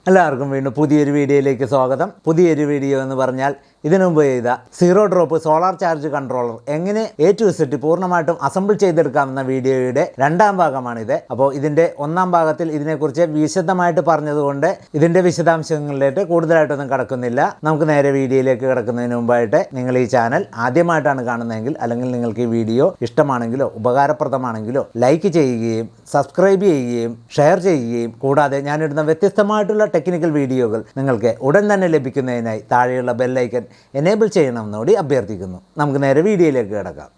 എല്ലാവർക്കും വീണ്ടും പുതിയൊരു വീഡിയോയിലേക്ക് സ്വാഗതം. പുതിയൊരു വീഡിയോ എന്ന് പറഞ്ഞാൽ ഇതിനു മുമ്പ് ചെയ്ത zero drop solar charge controller എങ്ങനെ A to Z പൂർണ്ണമായിട്ടും അസംബിൾ ചെയ്തെടുക്കാമെന്ന വീഡിയോയുടെ രണ്ടാം ഭാഗമാണിത്. അപ്പോൾ ഇതിൻ്റെ ഒന്നാം ഭാഗത്തിൽ ഇതിനെക്കുറിച്ച് വിശദമായിട്ട് പറഞ്ഞതുകൊണ്ട് ഇതിൻ്റെ വിശദാംശങ്ങളിലേക്ക് കൂടുതലായിട്ടൊന്നും കടക്കുന്നില്ല. നമുക്ക് നേരെ വീഡിയോയിലേക്ക് കിടക്കുന്നതിന് മുമ്പായിട്ട് നിങ്ങൾ ഈ ചാനൽ ആദ്യമായിട്ടാണ് കാണുന്നതെങ്കിൽ, അല്ലെങ്കിൽ നിങ്ങൾക്ക് ഈ വീഡിയോ ഇഷ്ടമാണെങ്കിലോ ഉപകാരപ്രദമാണെങ്കിലോ ലൈക്ക് ചെയ്യുകയും സബ്സ്ക്രൈബ് ചെയ്യുകയും ഷെയർ ചെയ്യുകയും കൂടാതെ ഞാനിടുന്ന വ്യത്യസ്തമായിട്ടുള്ള ടെക്നിക്കൽ വീഡിയോകൾ നിങ്ങൾക്ക് ഉടൻ തന്നെ ലഭിക്കുന്നതിനായി താഴെയുള്ള ബെല്ലൈക്കൻ എനേബിൾ ചെയ്യണമെന്നോടി അഭ്യർത്ഥിക്കുന്നു. നമുക്ക് നേരെ വീഡിയോയിലേക്ക് കിടക്കാം.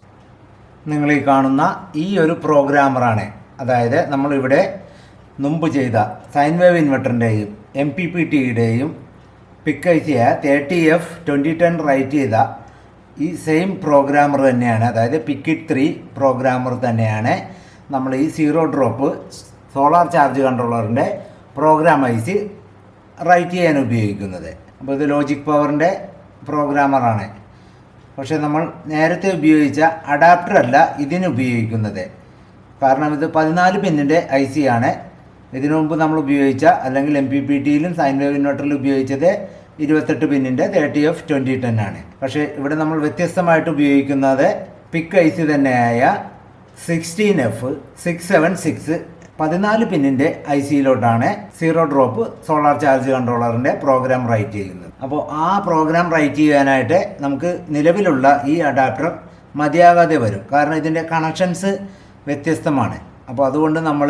നിങ്ങൾ ഈ കാണുന്ന ഈ ഒരു പ്രോഗ്രാമറാണ്, അതായത് നമ്മളിവിടെ മുമ്പ് ചെയ്ത സൈൻ വേവ് ഇൻവെർട്ടറിൻ്റെയും MPPT-യുടെയും പിക്ക് ഐസിയ 30F2010 റൈറ്റ് ചെയ്ത ഈ സെയിം പ്രോഗ്രാമർ തന്നെയാണ്, അതായത് പിക്കിറ്റ് 3 പ്രോഗ്രാമർ തന്നെയാണ് നമ്മൾ ഈ സീറോ ഡ്രോപ്പ് സോളാർ ചാർജ് കൺട്രോളറിൻ്റെ പ്രോഗ്രാം ഐസി റൈറ്റ് ചെയ്യാൻ ഉപയോഗിക്കുന്നത്. അപ്പോൾ ഇത് ലോജിക് പവറിൻ്റെ പ്രോഗ്രാമറാണ്. പക്ഷേ നമ്മൾ നേരത്തെ ഉപയോഗിച്ച അഡാപ്റ്റർ അല്ല ഇതിന് ഉപയോഗിക്കുന്നത്. കാരണം ഇത് 14 പിന്നിൻ്റെ IC ആണ്. ഇതിനു മുമ്പ് നമ്മൾ ഉപയോഗിച്ച, അല്ലെങ്കിൽ MPPT-യിലും സൈൻ വേവ് ഇൻവെർട്ടറിലും ഉപയോഗിച്ചത് 28 പിന്നിൻ്റെ 30F2010 ആണ്. പക്ഷേ ഇവിടെ നമ്മൾ വ്യത്യസ്തമായിട്ട് ഉപയോഗിക്കുന്നത് പിക്ക് IC തന്നെയായ 16F676 14 പിന്നിൻ്റെ IC-യിലോട്ടാണ് സീറോ ഡ്രോപ്പ് സോളാർ ചാർജ് കൺട്രോളറിൻ്റെ പ്രോഗ്രാം റൈറ്റ് ചെയ്യുന്നത്. അപ്പോൾ ആ പ്രോഗ്രാം റൈറ്റ് ചെയ്യാനായിട്ട് നമുക്ക് നിലവിലുള്ള ഈ അഡാപ്റ്റർ മതിയാകാതെ വരും. കാരണം ഇതിൻ്റെ കണക്ഷൻസ് വ്യത്യസ്തമാണ്. അപ്പോൾ അതുകൊണ്ട് നമ്മൾ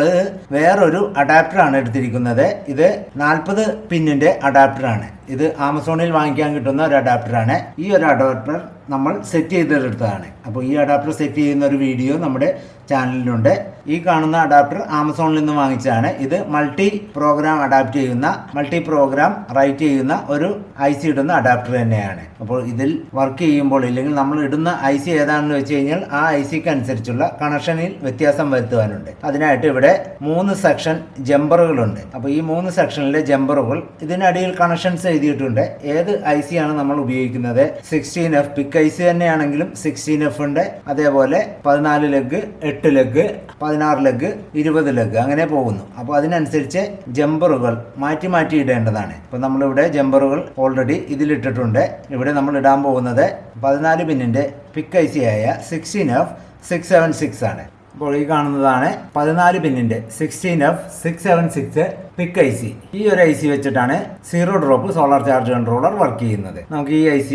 വേറൊരു അഡാപ്റ്ററാണ് എടുത്തിരിക്കുന്നത്. ഇത് 40 പിന്നിൻ്റെ അഡാപ്റ്ററാണ്. ഇത് ആമസോണിൽ വാങ്ങിക്കാൻ കിട്ടുന്ന ഒരു അഡാപ്റ്ററാണ്. ഈ ഒരു അഡാപ്റ്റർ നമ്മൾ സെറ്റ് ചെയ്തെടുത്തതാണ്. അപ്പോൾ ഈ അഡാപ്റ്റർ സെറ്റ് ചെയ്യുന്ന ഒരു വീഡിയോ നമ്മുടെ ചാനലിലുണ്ട്. ഈ കാണുന്ന അഡാപ്റ്റർ ആമസോണിൽ നിന്ന് വാങ്ങിച്ചതാണ്. ഇത് മൾട്ടി പ്രോഗ്രാം അഡാപ്റ്റ് ചെയ്യുന്ന, മൾട്ടി പ്രോഗ്രാം റൈറ്റ് ചെയ്യുന്ന ഒരു IC ഇടുന്ന അഡാപ്റ്റർ തന്നെയാണ്. അപ്പോൾ ഇതിൽ വർക്ക് ചെയ്യുമ്പോൾ, ഇല്ലെങ്കിൽ നമ്മൾ ഇടുന്ന IC ഏതാണെന്ന് വെച്ച് കഴിഞ്ഞാൽ ആ ICക്ക് അനുസരിച്ചുള്ള കണക്ഷനിൽ വ്യത്യാസം വരുത്തുവാനുണ്ട്. അതിനായിട്ട് ഇവിടെ 3 സെക്ഷൻ ജമ്പറുകളുണ്ട്. അപ്പോൾ ഈ 3 സെക്ഷനിലെ ജമ്പറുകൾ ഇതിനടിയിൽ കണക്ഷൻസ് എഴുതിയിട്ടുണ്ട്. ഏത് IC ആണ് നമ്മൾ ഉപയോഗിക്കുന്നത്, 16F പിക്ക് IC തന്നെയാണെങ്കിലും 16F ഉണ്ട്. അതേപോലെ 14 ലെഗ്, 8 ലെഗ്, 16 ലെഗ്, 20 ലെഗ് അങ്ങനെ പോകുന്നു. അപ്പോൾ അതിനനുസരിച്ച് ജമ്പറുകൾ മാറ്റി മാറ്റി ഇടേണ്ടതാണ്. ഇപ്പോൾ നമ്മളിവിടെ ജമ്പറുകൾ ഓൾറെഡി ഇതിലിട്ടിട്ടുണ്ട്. ഇവിടെ നമ്മൾ ഇടാൻ പോകുന്നത് 14 പിന്നിൻ്റെ പിക്ക് IC ആയ 16F676 ആണ്. അപ്പോൾ ഈ കാണുന്നതാണ് 14 പിന്നിൻ്റെ 16F676 പിക്ക് IC. ഈ ഒരു IC വെച്ചിട്ടാണ് zero drop solar charge controller work ചെയ്യുന്നത്. നമുക്ക് ഈ IC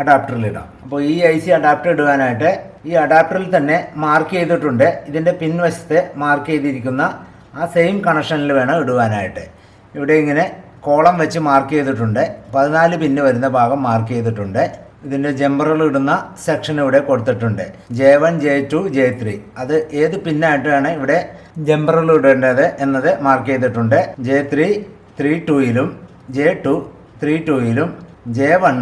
അഡാപ്റ്ററിൽ ഇടാം. അപ്പോൾ ഈ IC അഡാപ്റ്റർ ഇടുവാനായിട്ട് ഈ അഡാപ്റ്ററിൽ തന്നെ മാർക്ക് ചെയ്തിട്ടുണ്ട്. ഇതിൻ്റെ പിൻവശത്തെ മാർക്ക് ചെയ്തിരിക്കുന്ന ആ സെയിം കണക്ഷനിൽ വേണം ഇടുവാനായിട്ട്. ഇവിടെ ഇങ്ങനെ കോളം വെച്ച് മാർക്ക് ചെയ്തിട്ടുണ്ട്. 14 പിന്ന് വരുന്ന ഭാഗം മാർക്ക് ചെയ്തിട്ടുണ്ട്. ഇതിൻ്റെ ജമ്പറുകൾ ഇടുന്ന സെക്ഷൻ ഇവിടെ കൊടുത്തിട്ടുണ്ട്. J1, J2, J3. അത് ഏത് പിന്നായിട്ടാണ് ഇവിടെ ജമ്പറുകൾ ഇടേണ്ടത് എന്നത് മാർക്ക് ചെയ്തിട്ടുണ്ട്. J3 3.2-യിലും J2 3.2-യിലും J1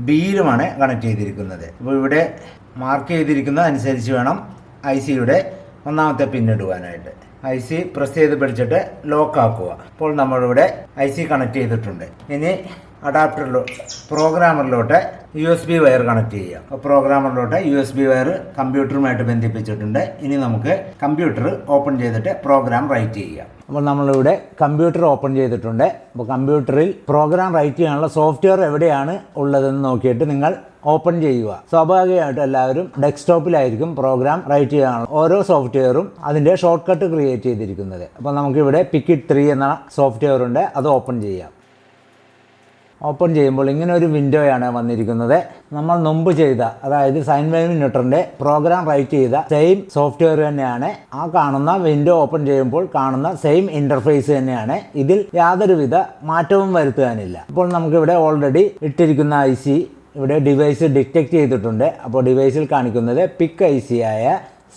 B-യിലുമാണ് കണക്ട് ചെയ്തിരിക്കുന്നത്. അപ്പോൾ ഇവിടെ മാർക്ക് ചെയ്തിരിക്കുന്ന അനുസരിച്ച് വേണം IC-യുടെ ഒന്നാമത്തെ പിന്നിടുവാനായിട്ട്. IC പ്രസ് ചെയ്ത് പിടിച്ചിട്ട് ലോക്ക് ആക്കുക. അപ്പോൾ നമ്മളിവിടെ IC കണക്ട് ചെയ്തിട്ടുണ്ട്. ഇനി പ്രോഗ്രാമറിലോട്ട് USB വയർ കണക്ട് ചെയ്യുക. അപ്പോൾ പ്രോഗ്രാമറിലോട്ട് USB വയർ കമ്പ്യൂട്ടറുമായിട്ട് ബന്ധിപ്പിച്ചിട്ടുണ്ട്. ഇനി നമുക്ക് കമ്പ്യൂട്ടർ ഓപ്പൺ ചെയ്തിട്ട് പ്രോഗ്രാം റൈറ്റ് ചെയ്യുക. അപ്പോൾ നമ്മളിവിടെ കമ്പ്യൂട്ടർ ഓപ്പൺ ചെയ്തിട്ടുണ്ട്. അപ്പോൾ കമ്പ്യൂട്ടറിൽ പ്രോഗ്രാം റൈറ്റ് ചെയ്യാനുള്ള സോഫ്റ്റ്വെയർ എവിടെയാണ് ഉള്ളതെന്ന് നോക്കിയിട്ട് നിങ്ങൾ ഓപ്പൺ ചെയ്യുക. സ്വാഭാവികമായിട്ട് എല്ലാവരും ഡെസ്ക്ടോപ്പിലായിരിക്കും പ്രോഗ്രാം റൈറ്റ് ചെയ്യാനുള്ള ഓരോ സോഫ്റ്റ്വെയറും അതിൻ്റെ ഷോർട്ട് കട്ട് ക്രിയേറ്റ് ചെയ്തിരിക്കുന്നത്. അപ്പോൾ നമുക്കിവിടെ പിക്കിറ്റ് 3 എന്ന സോഫ്റ്റ്വെയർ ഉണ്ട്. അത് ഓപ്പൺ ചെയ്യാം. ഓപ്പൺ ചെയ്യുമ്പോൾ ഇങ്ങനെ ഒരു വിൻഡോയാണ് വന്നിരിക്കുന്നത്. നമ്മൾ മുമ്പ് ചെയ്ത, അതായത് സൈൻ വേവ് ഇൻവെർട്ടറിൻ്റെ പ്രോഗ്രാം റൈറ്റ് ചെയ്ത സെയിം സോഫ്റ്റ്വെയർ തന്നെയാണ്. ആ കാണുന്ന വിൻഡോ ഓപ്പൺ ചെയ്യുമ്പോൾ കാണുന്ന സെയിം ഇൻ്റർഫേസ് തന്നെയാണ്. ഇതിൽ യാതൊരുവിധ മാറ്റവും വരുത്താനില്ല. ഇപ്പോൾ നമുക്കിവിടെ ഓൾറെഡി ഇട്ടിരിക്കുന്ന IC ഇവിടെ ഡിവൈസ് ഡിറ്റക്റ്റ് ചെയ്തിട്ടുണ്ട്. അപ്പോൾ ഡിവൈസിൽ കാണിക്കുന്നത് പിക്ക് IC ആയ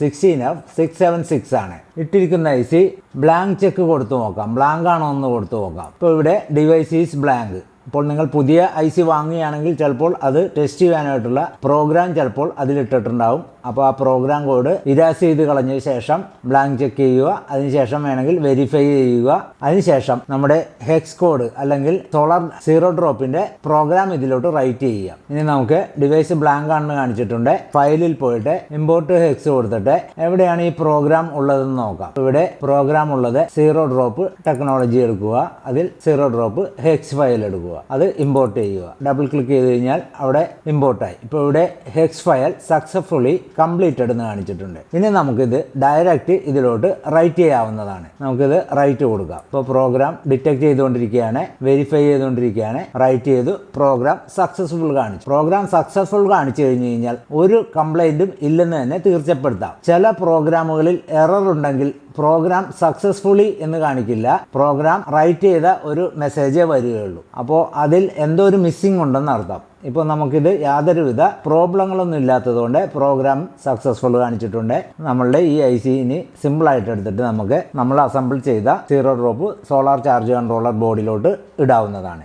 16F676 ആണ്. ഇട്ടിരിക്കുന്ന IC ബ്ലാങ്ക് ചെക്ക് കൊടുത്തു നോക്കാം. ബ്ലാങ്ക് ആണോ എന്ന് കൊടുത്തു നോക്കാം. ഇപ്പോൾ ഇവിടെ ഡിവൈസ് ഈസ് ബ്ലാങ്ക്. ഇപ്പോൾ നിങ്ങൾ പുതിയ IC വാങ്ങുകയാണെങ്കിൽ ചിലപ്പോൾ അത് ടെസ്റ്റ് ചെയ്യാനായിട്ടുള്ള പ്രോഗ്രാം ചിലപ്പോൾ അതിലിട്ടിട്ടുണ്ടാവും. അപ്പോൾ ആ പ്രോഗ്രാം കോഡ് ഇരാസ് ചെയ്ത് കളഞ്ഞ ശേഷം ബ്ലാങ്ക് ചെക്ക് ചെയ്യുക. അതിനുശേഷം വേണമെങ്കിൽ വെരിഫൈ ചെയ്യുക. അതിനുശേഷം നമ്മുടെ ഹെക്സ് കോഡ് അല്ലെങ്കിൽ സോളാർ സീറോ ഡ്രോപ്പിന്റെ പ്രോഗ്രാം ഇതിലോട്ട് റൈറ്റ് ചെയ്യുക. ഇനി നമുക്ക് ഡിവൈസ് ബ്ലാങ്ക് ആണെന്ന് കാണിച്ചിട്ടുണ്ട്. ഫയലിൽ പോയിട്ട് ഇമ്പോർട്ട് ഹെക്സ് കൊടുത്തിട്ട് എവിടെയാണ് ഈ പ്രോഗ്രാം ഉള്ളതെന്ന് നോക്കാം. ഇവിടെ പ്രോഗ്രാം ഉള്ളത് സീറോ ഡ്രോപ്പ് ടെക്നോളജി എടുക്കുക. അതിൽ സീറോ ഡ്രോപ്പ് ഹെക്സ് ഫയൽ എടുക്കുക. അത് ഇമ്പോർട്ട് ചെയ്യുക. ഡബിൾ ക്ലിക്ക് ചെയ്ത് കഴിഞ്ഞാൽ അവിടെ ഇമ്പോർട്ടായി. ഇപ്പോൾ ഇവിടെ ഹെക്സ് ഫയൽ സക്സസ്ഫുള്ളി കംപ്ലീറ്റഡ് എന്ന് കാണിച്ചിട്ടുണ്ട്. ഇനി നമുക്കിത് ഡയറക്റ്റ് ഇതിലോട്ട് റൈറ്റ് ചെയ്യാവുന്നതാണ്. നമുക്കിത് റൈറ്റ് കൊടുക്കാം. ഇപ്പോൾ പ്രോഗ്രാം ഡിറ്റക്ട് ചെയ്തുകൊണ്ടിരിക്കുകയാണ്, വെരിഫൈ ചെയ്തുകൊണ്ടിരിക്കുകയാണ്. റൈറ്റ് ചെയ്തു, പ്രോഗ്രാം സക്സസ്ഫുൾ കാണിച്ചു. പ്രോഗ്രാം സക്സസ്ഫുൾ കാണിച്ചു കഴിഞ്ഞു കഴിഞ്ഞാൽ ഒരു കംപ്ലൈന്റും ഇല്ലെന്ന് തന്നെ തീർച്ചപ്പെടുത്താം. ചില പ്രോഗ്രാമുകളിൽ എറർ ഉണ്ടെങ്കിൽ പ്രോഗ്രാം സക്സസ്ഫുള്ളി എന്ന് കാണിക്കില്ല, പ്രോഗ്രാം റൈറ്റ് ചെയ്ത ഒരു മെസ്സേജേ വരികയുള്ളൂ. അപ്പോൾ അതിൽ എന്തോ ഒരു മിസ്സിംഗ് ഉണ്ടെന്ന് അർത്ഥം. ഇപ്പോൾ നമുക്കിത് യാതൊരുവിധ പ്രോബ്ലങ്ങളൊന്നും ഇല്ലാത്തതുകൊണ്ട് പ്രോഗ്രാം സക്സസ്ഫുൾ കാണിച്ചിട്ടുണ്ട്. നമ്മളുടെ ഈ IC ഇനി സിമ്പിളായിട്ട് എടുത്തിട്ട് നമുക്ക് നമ്മൾ അസംബിൾ ചെയ്ത zero drop solar charge controller ബോർഡിലോട്ട് ഇടാവുന്നതാണ്.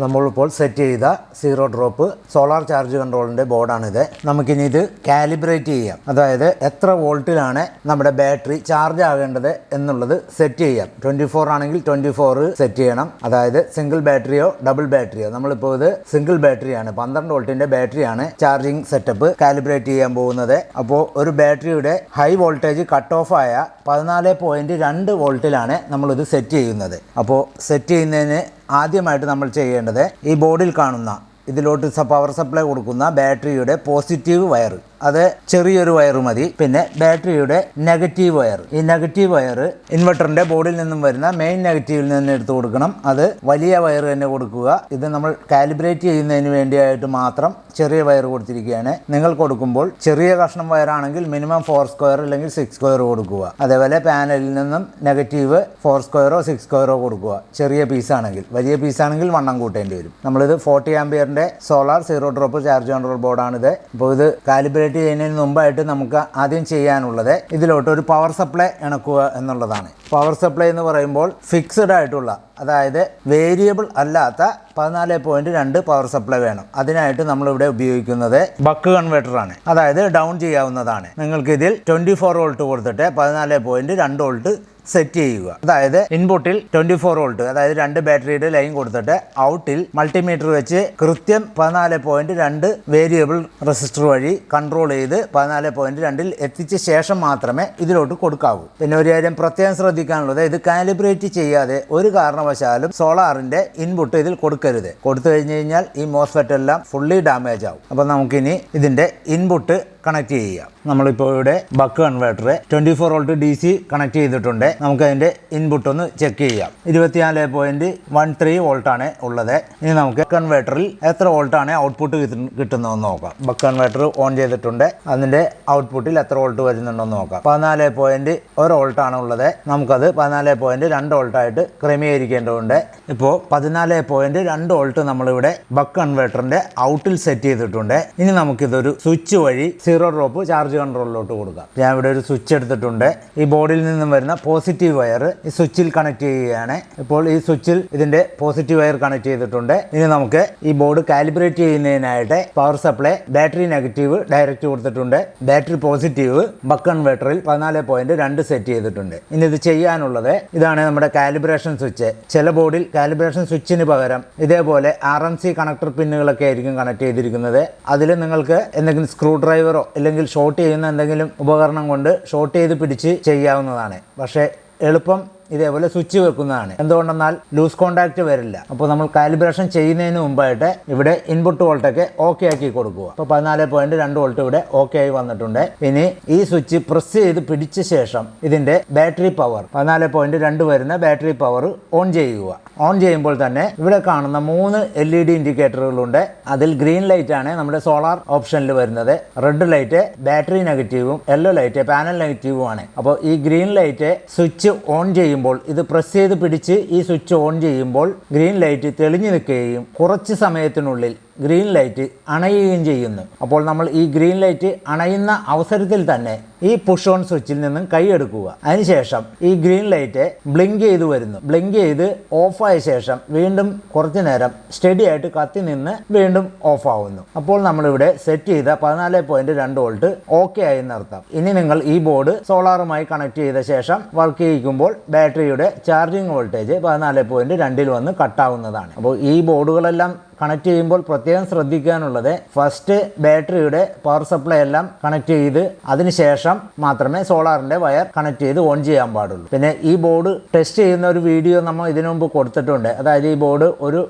നമ്മളിപ്പോൾ സെറ്റ് ചെയ്ത സീറോ ഡ്രോപ്പ് സോളാർ ചാർജ് കൺട്രോളിൻ്റെ ബോർഡാണിത്. നമുക്കിനി ഇത് കാലിബ്രേറ്റ് ചെയ്യാം. അതായത് എത്ര വോൾട്ടിലാണ് നമ്മുടെ ബാറ്ററി ചാർജ് ആകേണ്ടത് എന്നുള്ളത് സെറ്റ് ചെയ്യാം. 24 ആണെങ്കിൽ 24 സെറ്റ് ചെയ്യണം. അതായത് സിംഗിൾ ബാറ്ററിയോ ഡബിൾ ബാറ്ററിയോ. നമ്മളിപ്പോൾ ഇത് സിംഗിൾ ബാറ്ററിയാണ്, 12 വോൾട്ടിൻ്റെ ബാറ്ററിയാണ് ചാർജിങ് സെറ്റപ്പ് കാലിബ്രേറ്റ് ചെയ്യാൻ പോകുന്നത്. അപ്പോൾ ഒരു ബാറ്ററിയുടെ ഹൈ വോൾട്ടേജ് കട്ട് ഓഫ് ആയ 14.2 വോൾട്ടിലാണ് നമ്മളിത് സെറ്റ് ചെയ്യുന്നത്. അപ്പോൾ സെറ്റ് ചെയ്യുന്നതിന് ആദ്യമായിട്ട് നമ്മൾ ചെയ്യേണ്ടത് ഈ ബോർഡിൽ കാണുന്ന ഇതിലോട്ട് പവർ സപ്ലൈ കൊടുക്കുന്ന ബാറ്ററിയുടെ പോസിറ്റീവ് വയർ, അത് ചെറിയൊരു വയർ മതി. പിന്നെ ബാറ്ററിയുടെ നെഗറ്റീവ് വയർ, ഈ നെഗറ്റീവ് വയർ ഇൻവെർട്ടറിന്റെ ബോർഡിൽ നിന്നും വരുന്ന മെയിൻ നെഗറ്റീവിൽ നിന്ന് എടുത്ത് കൊടുക്കണം. അത് വലിയ വയർ തന്നെ കൊടുക്കുക. ഇത് നമ്മൾ കാലിബ്രേറ്റ് ചെയ്യുന്നതിന് വേണ്ടിയായിട്ട് മാത്രം ചെറിയ വയർ കൊടുത്തിരിക്കുകയാണ്. നിങ്ങൾ കൊടുക്കുമ്പോൾ ചെറിയ കഷ്ണം വയറാണെങ്കിൽ മിനിമം 4 സ്ക്വയർ അല്ലെങ്കിൽ 6 സ്ക്വയർ കൊടുക്കുക. അതേപോലെ പാനലിൽ നിന്നും നെഗറ്റീവ് 4 സ്ക്വയറോ 6 സ്ക്വയറോ കൊടുക്കുക. ചെറിയ പീസാണെങ്കിൽ. വലിയ പീസാണെങ്കിൽ വണ്ണം കൂട്ടേണ്ടി വരും. നമ്മളിത് 40 ആംപിയറിന്റെ solar zero drop charge control ബോർഡാണിത്. ഇപ്പോൾ ഇത് കാലിബ്രേറ്റ് ചെയ്യുന്നതിന് മുമ്പായിട്ട് നമുക്ക് ആദ്യം ചെയ്യാനുള്ളത് ഇതിലോട്ട് ഒരു പവർ സപ്ലൈ ഇണക്കുക എന്നുള്ളതാണ്. പവർ സപ്ലൈ എന്ന് പറയുമ്പോൾ ഫിക്സഡ് ആയിട്ടുള്ള, അതായത് വേരിയബിൾ അല്ലാത്ത 14.2 പവർ സപ്ലൈ വേണം. അതിനായിട്ട് നമ്മളിവിടെ ഉപയോഗിക്കുന്നത് ബക്ക് കൺവേർട്ടറാണ്. അതായത് ഡൗൺ ചെയ്യാവുന്നതാണ്. നിങ്ങൾക്ക് ഇതിൽ 24 വോൾട്ട് കൊടുത്തിട്ട് 14.2 വോൾട്ട് സെറ്റ് ചെയ്യുക. അതായത് ഇൻപുട്ടിൽ 24 വോൾട്ട്, അതായത് 2 ബാറ്ററിയുടെ ലൈൻ കൊടുത്തിട്ട് ഔട്ടിൽ മൾട്ടിമീറ്റർ വെച്ച് കൃത്യം 14.2 വേരിയബിൾ റെസിസ്റ്റർ വഴി കൺട്രോൾ ചെയ്ത് 14.2 എത്തിച്ച ശേഷം മാത്രമേ ഇതിലോട്ട് കൊടുക്കാവൂ. പിന്നെ ഒരു കാര്യം പ്രത്യേകം ശ്രദ്ധിക്കാനുള്ളത്, ഇത് കാലിബ്രേറ്റ് ചെയ്യാതെ ഒരു കാരണവശാലും സോളാറിന്റെ ഇൻപുട്ട് ഇതിൽ കൊടുക്കരുത്. കൊടുത്തു കഴിഞ്ഞു കഴിഞ്ഞാൽ ഈ മോസ്ഫെറ്റ് എല്ലാം ഫുള്ളി ഡാമേജ് ആവും. അപ്പോൾ നമുക്കിനി ഇതിന്റെ ഇൻപുട്ട് കണക്ട് ചെയ്യാം. നമ്മളിപ്പോൾ ഇവിടെ buck converter 24 volt DC connect ചെയ്തിട്ടുണ്ട്. നമുക്ക് അതിന്റെ ഇൻപുട്ട് ഒന്ന് ചെക്ക് ചെയ്യാം. 24.13 വോൾട്ടാണ് ഉള്ളത്. ഇനി നമുക്ക് കൺവേർട്ടറിൽ എത്ര വോൾട്ടാണ് ഔട്ട്പുട്ട് കിട്ടുന്നതെന്ന് നോക്കാം. ബക്ക് കൺവേർട്ടർ ഓൺ ചെയ്തിട്ടുണ്ട്. അതിന്റെ ഔട്ട്പുട്ടിൽ എത്ര വോൾട്ട് വരുന്നുണ്ടെന്ന് നോക്കാം. 14.1 വോൾട്ടാണ് ഉള്ളത്. നമുക്കത് 14.2 വോൾട്ടായിട്ട് ക്രമീകരിക്കേണ്ടതുണ്ട്. ഇപ്പോൾ 14.2 വോൾട്ട് നമ്മളിവിടെ ബക്ക് കൺവേർട്ടറിന്റെ ഔട്ടിൽ സെറ്റ് ചെയ്തിട്ടുണ്ട്. ഇനി നമുക്കിതൊരു സ്വിച്ച് വഴി സീറോ ഡ്രോപ്പ് ചാർജ് കൺട്രോളിലോട്ട് കൊടുക്കാം. ഞാൻ ഇവിടെ ഒരു സ്വിച്ച് എടുത്തിട്ടുണ്ട്. ഈ ബോർഡിൽ നിന്നും വരുന്ന പോസിറ്റീവ് വയർ ഈ സ്വിച്ചിൽ കണക്ട് ചെയ്യുകയാണ്. ഇപ്പോൾ ഈ സ്വിച്ചിൽ ഇതിന്റെ പോസിറ്റീവ് വയർ കണക്ട് ചെയ്തിട്ടുണ്ട്. ഇനി നമുക്ക് ഈ ബോർഡ് കാലിബ്രേറ്റ് ചെയ്യുന്നതിനായിട്ട് power supply battery negative direct കൊടുത്തിട്ടുണ്ട്. ബാറ്ററി പോസിറ്റീവ് ബക്ക് കൺവേർട്ടറിൽ 14.2 സെറ്റ് ചെയ്തിട്ടുണ്ട്. ഇനി ഇത് ചെയ്യാനുള്ളത് ഇതാണ് നമ്മുടെ കാലിബ്രേഷൻ സ്വിച്ച്. ചില ബോർഡിൽ കാലിബ്രേഷൻ സ്വിച്ചിന് പകരം ഇതേപോലെ RMC കണക്ടർ പിന്നുകളൊക്കെ ആയിരിക്കും കണക്ട് ചെയ്തിരിക്കുന്നത്. അതിൽ നിങ്ങൾക്ക് എന്തെങ്കിലും സ്ക്രൂ ഡ്രൈവറോ അല്ലെങ്കിൽ ഷോർട്ട് ചെയ്യുന്ന എന്തെങ്കിലും ഉപകരണം കൊണ്ട് ഷോർട്ട് ചെയ്ത് പിടിച്ച് ചെയ്യാവുന്നതാണ്. പക്ഷേ എളുപ്പം ഇതേപോലെ സ്വിച്ച് വെക്കുന്നതാണ്. എന്തുകൊണ്ടെന്നാൽ ലൂസ് കോണ്ടാക്ട് വരില്ല. അപ്പോൾ നമ്മൾ കാലിബ്രേഷൻ ചെയ്യുന്നതിന് മുമ്പായിട്ട് ഇവിടെ ഇൻപുട്ട് വോൾട്ടൊക്കെ ഓക്കെ ആക്കി കൊടുക്കുക. അപ്പോൾ 14.2 വോൾട്ട് ഇവിടെ ഓക്കെ ആയി വന്നിട്ടുണ്ട്. ഇനി ഈ സ്വിച്ച് പ്രസ് ചെയ്ത് പിടിച്ച ശേഷം ഇതിന്റെ ബാറ്ററി പവർ 14.2 വരുന്ന ബാറ്ററി പവർ ഓൺ ചെയ്യുക. ഓൺ ചെയ്യുമ്പോൾ തന്നെ ഇവിടെ കാണുന്ന 3 LED ഇൻഡിക്കേറ്ററുകളുണ്ട്. അതിൽ ഗ്രീൻ ലൈറ്റ് ആണ് നമ്മുടെ സോളാർ ഓപ്ഷനിൽ വരുന്നത്. റെഡ് ലൈറ്റ് ബാറ്ററി നെഗറ്റീവും യെല്ലോ ലൈറ്റ് പാനൽ നെഗറ്റീവും ആണ്. അപ്പോൾ ഈ ഗ്രീൻ ലൈറ്റ് സ്വിച്ച് ഓൺ ചെയ്യുമ്പോൾ ഇത് പ്രസ് ചെയ്ത് പിടിച്ച് ഈ സ്വിച്ച് ഓൺ ചെയ്യുമ്പോൾ ഗ്രീൻ ലൈറ്റ് തെളിഞ്ഞു നിൽക്കുകയും കുറച്ച് സമയത്തിനുള്ളിൽ ഗ്രീൻ ലൈറ്റ് അണയുകയും ചെയ്യുന്നു. അപ്പോൾ നമ്മൾ ഈ ഗ്രീൻ ലൈറ്റ് അണയുന്ന അവസരത്തിൽ തന്നെ ഈ പുഷ് ഓൺ സ്വിച്ചിൽ നിന്നും കൈയെടുക്കുക. അതിനുശേഷം ഈ ഗ്രീൻ ലൈറ്റ് ബ്ലിങ്ക് ചെയ്ത് വരുന്നു. ബ്ലിങ്ക് ചെയ്ത് ഓഫായ ശേഷം വീണ്ടും കുറച്ചു നേരം സ്റ്റഡി ആയിട്ട് കത്തി നിന്ന് വീണ്ടും ഓഫ് ആവുന്നു. അപ്പോൾ നമ്മളിവിടെ സെറ്റ് ചെയ്ത 14.2 വോൾട്ട് ഓക്കെ ആയി എന്നർത്ഥം. ഇനി നിങ്ങൾ ഈ ബോർഡ് സോളാറുമായി കണക്ട് ചെയ്ത ശേഷം വർക്ക് ചെയ്യിക്കുമ്പോൾ ബാറ്ററിയുടെ ചാർജിങ് വോൾട്ടേജ് 14.2 വന്ന് കട്ടാവുന്നതാണ്. അപ്പോൾ ഈ ബോർഡുകളെല്ലാം കണക്ട് ചെയ്യുമ്പോൾ പ്രത്യേകം ശ്രദ്ധിക്കാനുള്ളത് ഫസ്റ്റ് ബാറ്ററിയുടെ പവർ സപ്ലൈ എല്ലാം കണക്ട് ചെയ്ത് അതിനുശേഷം മാത്രമേ സോളാറിന്റെ വയർ കണക്ട് ചെയ്ത് ഓൺ ചെയ്യാൻ പാടുള്ളൂ. പിന്നെ ഈ ബോർഡ് ടെസ്റ്റ് ചെയ്യുന്ന ഒരു വീഡിയോ നമ്മൾ ഇതിനു മുമ്പ് കൊടുത്തിട്ടുണ്ട്. അതായത് ഈ ബോർഡ് ഒരു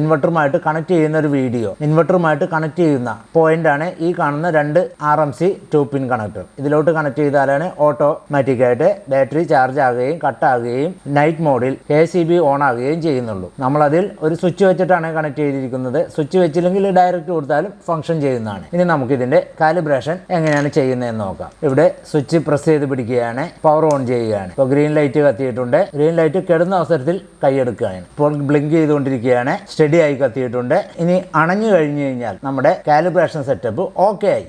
ഇൻവെർട്ടറുമായിട്ട് കണക്ട് ചെയ്യുന്ന ഒരു വീഡിയോ. ഇൻവെർട്ടറുമായിട്ട് കണക്ട് ചെയ്യുന്ന പോയിന്റാണ് ഈ കാണുന്ന 2 RMC 2 പിൻ കണക്ടർ. ഇതിലോട്ട് കണക്ട് ചെയ്താലാണ് ഓട്ടോമാറ്റിക്കായിട്ട് ബാറ്ററി ചാർജ് ആകുകയും കട്ടാകുകയും നൈറ്റ് മോഡിൽ KCB ഓൺ ആകുകയും ചെയ്യുന്നുള്ളൂ. നമ്മളതിൽ ഒരു സ്വിച്ച് വെച്ചിട്ടാണ് കണക്ട് ചെയ്തിരിക്കുന്നത്. സ്വിച്ച് വെച്ചില്ലെങ്കിൽ ഡയറക്റ്റ് കൊടുത്താലും ഫംഗ്ഷൻ ചെയ്യുന്നതാണ്. ഇനി നമുക്കിതിന്റെ കാലിബ്രേഷൻ എങ്ങനെയാണ് ചെയ്യുന്നതെന്ന് നോക്കാം. ഇവിടെ സ്വിച്ച് പ്രസ് ചെയ്ത് പിടിക്കുകയാണ്, പവർ ഓൺ ചെയ്യുകയാണ്. ഇപ്പോൾ ഗ്രീൻ ലൈറ്റ് കത്തിയിട്ടുണ്ട്. ഗ്രീൻ ലൈറ്റ് കിടന്ന അവസരത്തിൽ കൈയെടുക്കുകയാണ്. ഇപ്പോൾ ബ്ലിങ്ക് ചെയ്തുകൊണ്ടിരിക്കുകയാണ്. സ്റ്റഡി ആയി കത്തിയിട്ടുണ്ട്. ഇനി അണഞ്ഞു കഴിഞ്ഞു കഴിഞ്ഞാൽ നമ്മുടെ കാലിബ്രേഷൻ സെറ്റപ്പ് ഓക്കെ ആയി.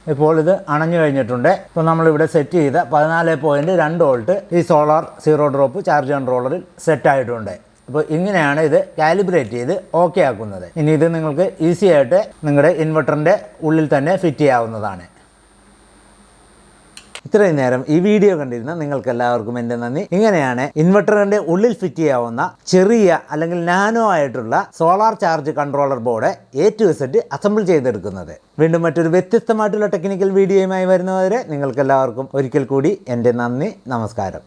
ഇപ്പോൾ ഇത് അണഞ്ഞു കഴിഞ്ഞിട്ടുണ്ട്. ഇപ്പോൾ നമ്മളിവിടെ സെറ്റ് ചെയ്ത 14.2 വോൾട്ട് ഈ സോളാർ സീറോ ഡ്രോപ്പ് ചാർജ് കൺട്രോളറിൽ സെറ്റ് ആയിട്ടുണ്ട്. അപ്പോൾ ഇങ്ങനെയാണ് ഇത് കാലിബ്രേറ്റ് ചെയ്ത് ഓക്കെ ആക്കുന്നത്. ഇനി ഇത് നിങ്ങൾക്ക് ഈസി ആയിട്ട് നിങ്ങളുടെ ഇൻവെർട്ടറിൻ്റെ ഉള്ളിൽ തന്നെ ഫിറ്റ് ചെയ്യാവുന്നതാണ്. ഇത്രയും നേരം ഈ വീഡിയോ കണ്ടിരുന്ന നിങ്ങൾക്ക് എല്ലാവർക്കും എൻ്റെ നന്ദി. ഇങ്ങനെയാണ് ഇൻവെർട്ടറിൻ്റെ ഉള്ളിൽ ഫിറ്റ് ചെയ്യാവുന്ന ചെറിയ അല്ലെങ്കിൽ നാനോ ആയിട്ടുള്ള solar charge controller board A to Z assemble ചെയ്തെടുക്കുന്നത്. വീണ്ടും മറ്റൊരു വ്യത്യസ്തമായിട്ടുള്ള ടെക്നിക്കൽ വീഡിയോയുമായി വരുന്നവരെ നിങ്ങൾക്ക് എല്ലാവർക്കും ഒരിക്കൽ കൂടി എൻ്റെ നന്ദി, നമസ്കാരം.